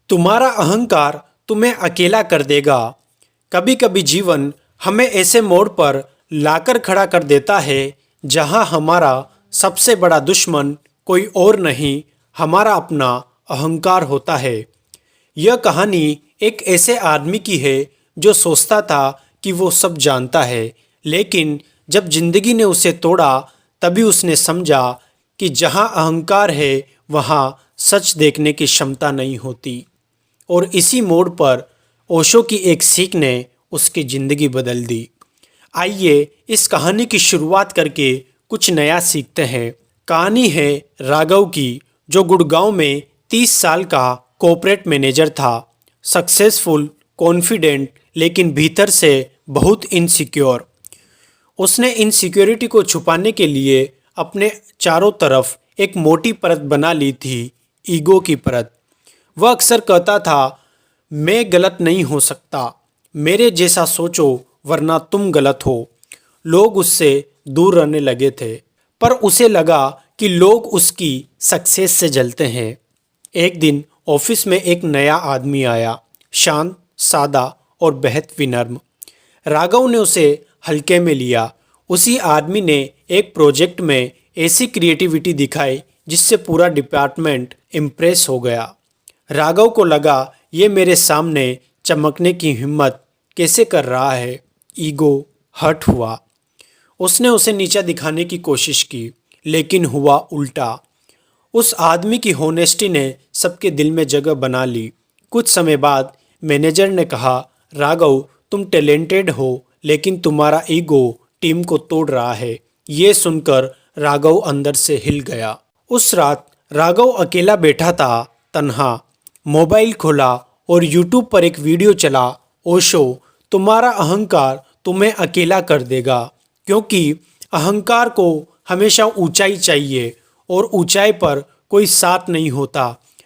तुम्हारा अहंकार तुम्हें अकेला कर देगा। कभी कभी जीवन हमें ऐसे मोड़ पर लाकर खड़ा कर देता है जहां हमारा सबसे बड़ा दुश्मन कोई और नहीं, हमारा अपना अहंकार होता है। यह कहानी एक ऐसे आदमी की है जो सोचता था कि वो सब जानता है, लेकिन जब जिंदगी ने उसे तोड़ा तभी उसने समझा कि जहां अहंकार है वहां सच देखने की क्षमता नहीं होती। और इसी मोड़ पर ओशो की एक सीख ने उसकी ज़िंदगी बदल दी। आइए इस कहानी की शुरुआत करके कुछ नया सीखते हैं। कहानी है राघव की, जो गुड़गांव में 30 साल का कॉर्पोरेट मैनेजर था। सक्सेसफुल, कॉन्फिडेंट, लेकिन भीतर से बहुत इनसिक्योर। उसने इनसिक्योरिटी को छुपाने के लिए अपने चारों तरफ एक मोटी परत बना ली थी, ईगो की परत। वह अक्सर कहता था, मैं गलत नहीं हो सकता, मेरे जैसा सोचो वरना तुम गलत हो। लोग उससे दूर रहने लगे थे, पर उसे लगा कि लोग उसकी सक्सेस से जलते हैं। एक दिन ऑफिस में एक नया आदमी आया, शांत, सादा और बेहद विनम्र। राघव ने उसे हल्के में लिया। उसी आदमी ने एक प्रोजेक्ट में ऐसी क्रिएटिविटी दिखाई जिससे पूरा डिपार्टमेंट इम्प्रेस हो गया। राघव को लगा, ये मेरे सामने चमकने की हिम्मत कैसे कर रहा है। ईगो हर्ट हुआ। उसने उसे नीचा दिखाने की कोशिश की, लेकिन हुआ उल्टा। उस आदमी की होनेस्टी ने सबके दिल में जगह बना ली। कुछ समय बाद मैनेजर ने कहा, राघव तुम टैलेंटेड हो, लेकिन तुम्हारा ईगो टीम को तोड़ रहा है। ये सुनकर राघव अंदर से हिल गया। उस रात राघव अकेला बैठा था, तन्हा। मोबाइल खोला और यूट्यूब पर एक वीडियो चला, ओशो, तुम्हारा अहंकार तुम्हें अकेला कर देगा। क्योंकि अहंकार को हमेशा ऊंचाई चाहिए और ऊंचाई पर कोई साथ नहीं होता।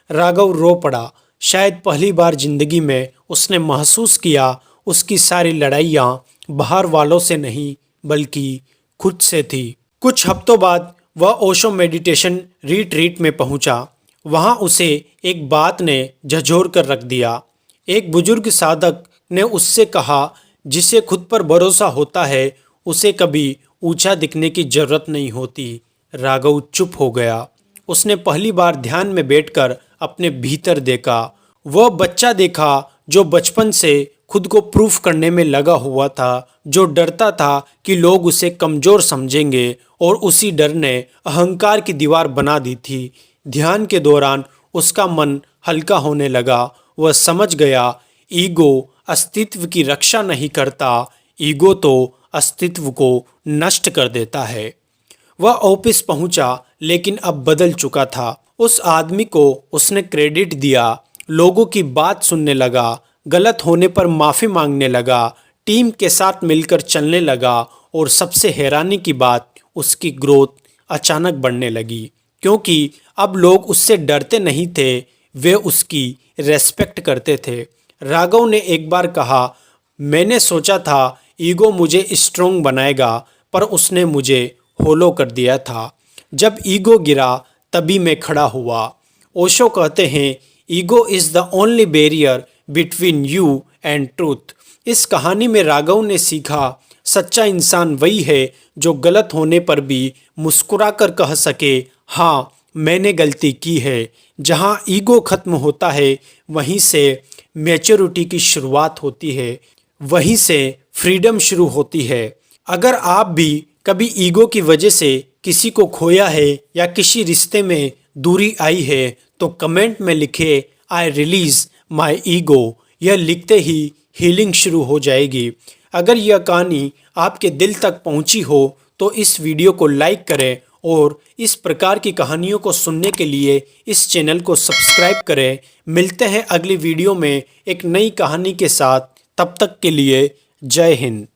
राघव रो पड़ा। शायद पहली बार जिंदगी में उसने महसूस किया उसकी सारी लड़ाइयाँ बाहर वालों से नहीं बल्कि खुद से थी। कुछ हफ्तों बाद वह ओशो मेडिटेशन रिट्रीट में पहुंचा। वहां उसे एक बात ने झंझोर कर रख दिया। एक बुजुर्ग साधक ने उससे कहा, जिसे खुद पर भरोसा होता है उसे कभी ऊंचा दिखने की जरूरत नहीं होती। राघव चुप हो गया। उसने पहली बार ध्यान में बैठकर अपने भीतर देखा। वह बच्चा देखा जो बचपन से खुद को प्रूफ करने में लगा हुआ था, जो डरता था कि लोग उसे कमज़ोर समझेंगे, और उसी डर ने अहंकार की दीवार बना दी थी। ध्यान के दौरान उसका मन हल्का होने लगा। वह समझ गया, ईगो अस्तित्व की रक्षा नहीं करता, ईगो तो अस्तित्व को नष्ट कर देता है। वह ऑफिस पहुंचा, लेकिन अब बदल चुका था। उस आदमी को उसने क्रेडिट दिया, लोगों की बात सुनने लगा, गलत होने पर माफ़ी मांगने लगा, टीम के साथ मिलकर चलने लगा, और सबसे हैरानी की बात, उसकी ग्रोथ अचानक बढ़ने लगी। क्योंकि अब लोग उससे डरते नहीं थे, वे उसकी रेस्पेक्ट करते थे। राघव ने एक बार कहा, मैंने सोचा था ईगो मुझे स्ट्रोंग बनाएगा, पर उसने मुझे होलो कर दिया था। जब ईगो गिरा तभी मैं खड़ा हुआ। ओशो कहते हैं, ego is the only barrier between you and truth. इस कहानी में राघव ने सीखा, सच्चा इंसान वही है जो गलत होने पर भी मुस्कुराकर कह सके, हाँ मैंने गलती की है। जहाँ ईगो खत्म होता है वहीं से मैच्योरिटी की शुरुआत होती है, वहीं से फ्रीडम शुरू होती है। अगर आप भी कभी ईगो की वजह से किसी को खोया है या किसी रिश्ते में दूरी आई है तो कमेंट में लिखे, आई रिलीज माई ईगो। यह लिखते ही हीलिंग शुरू हो जाएगी। अगर यह कहानी आपके दिल तक पहुंची हो तो इस वीडियो को लाइक करें और इस प्रकार की कहानियों को सुनने के लिए इस चैनल को सब्सक्राइब करें। मिलते हैं अगली वीडियो में एक नई कहानी के साथ। तब तक के लिए जय हिंद।